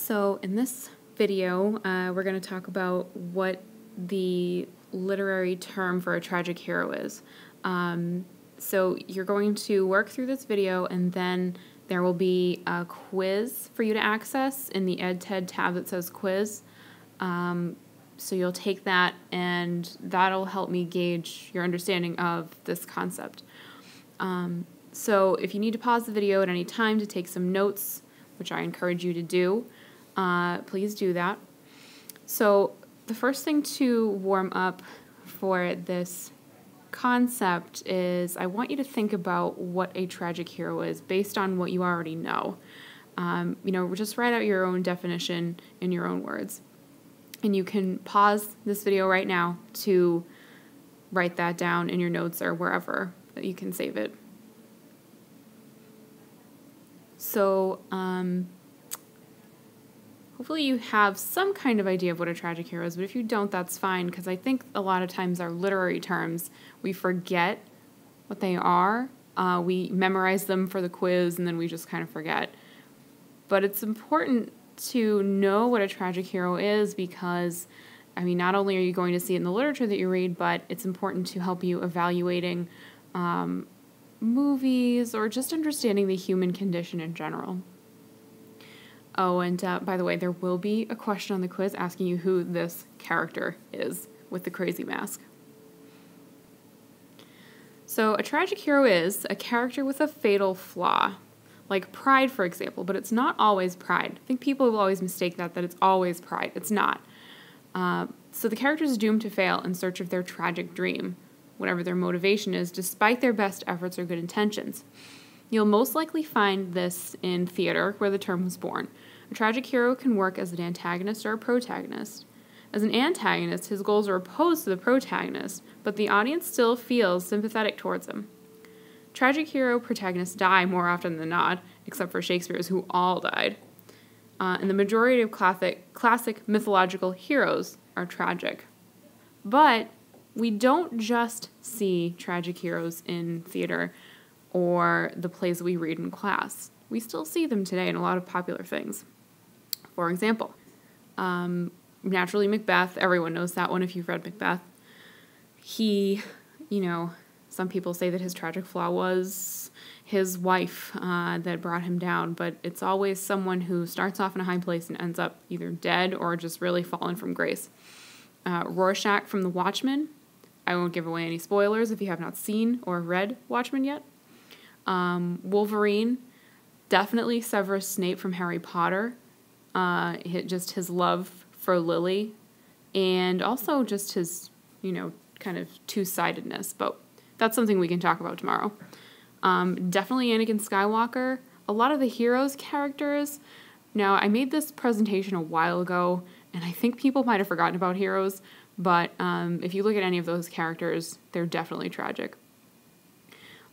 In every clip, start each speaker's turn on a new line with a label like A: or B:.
A: So in this video, we're going to talk about what the literary term for a tragic hero is. So you're going to work through this video, and then there will be a quiz for you to access in the EdTED tab that says quiz. So you'll take that, and that'll help me gauge your understanding of this concept. So if you need to pause the video at any time to take some notes, which I encourage you to do, please do that. So the first thing to warm up for this concept is I want you to think about what a tragic hero is based on what you already know. Just write out your own definition in your own words. And you can pause this video right now to write that down in your notes or wherever that you can save it. So, hopefully you have some kind of idea of what a tragic hero is, but if you don't, that's fine, because I think a lot of times our literary terms, we forget what they are. We memorize them for the quiz, and then we just kind of forget. But it's important to know what a tragic hero is because, not only are you going to see it in the literature that you read, but it's important to help you evaluating movies or just understanding the human condition in general. Oh, and by the way, there will be a question on the quiz asking you who this character is with the crazy mask. So a tragic hero is a character with a fatal flaw, like pride, for example, but it's not always pride. I think people will always mistake that it's always pride. It's not. So the character is doomed to fail in search of their tragic dream, whatever their motivation is, despite their best efforts or good intentions. You'll most likely find this in theater, where the term was born. A tragic hero can work as an antagonist or a protagonist. As an antagonist, his goals are opposed to the protagonist, but the audience still feels sympathetic towards him. Tragic hero protagonists die more often than not, except for Shakespeare's, who all died. And the majority of classic mythological heroes are tragic. But we don't just see tragic heroes in theater or the plays we read in class. We still see them today in a lot of popular things. For example, naturally Macbeth, everyone knows that one if you've read Macbeth. He, some people say that his tragic flaw was his wife that brought him down, but it's always someone who starts off in a high place and ends up either dead or just really fallen from grace. Rorschach from The Watchmen. I won't give away any spoilers if you have not seen or read Watchmen yet. Wolverine, definitely Severus Snape from Harry Potter. Just his love for Lily, and also just his, kind of two-sidedness, but that's something we can talk about tomorrow. Definitely Anakin Skywalker. A lot of the heroes' characters. Now, I made this presentation a while ago, and I think people might have forgotten about heroes, but if you look at any of those characters, they're definitely tragic.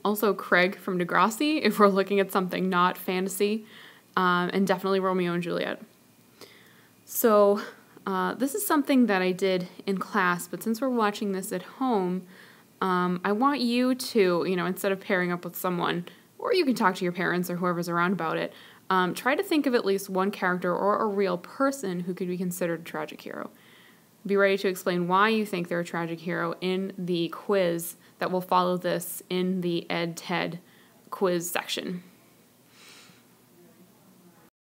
A: Also, Craig from Degrassi, if we're looking at something not fantasy, and definitely Romeo and Juliet. So this is something that I did in class, but since we're watching this at home, I want you to, instead of pairing up with someone, or you can talk to your parents or whoever's around about it, try to think of at least one character or a real person who could be considered a tragic hero. Be ready to explain why you think they're a tragic hero in the quiz that will follow this in the EdTED quiz section.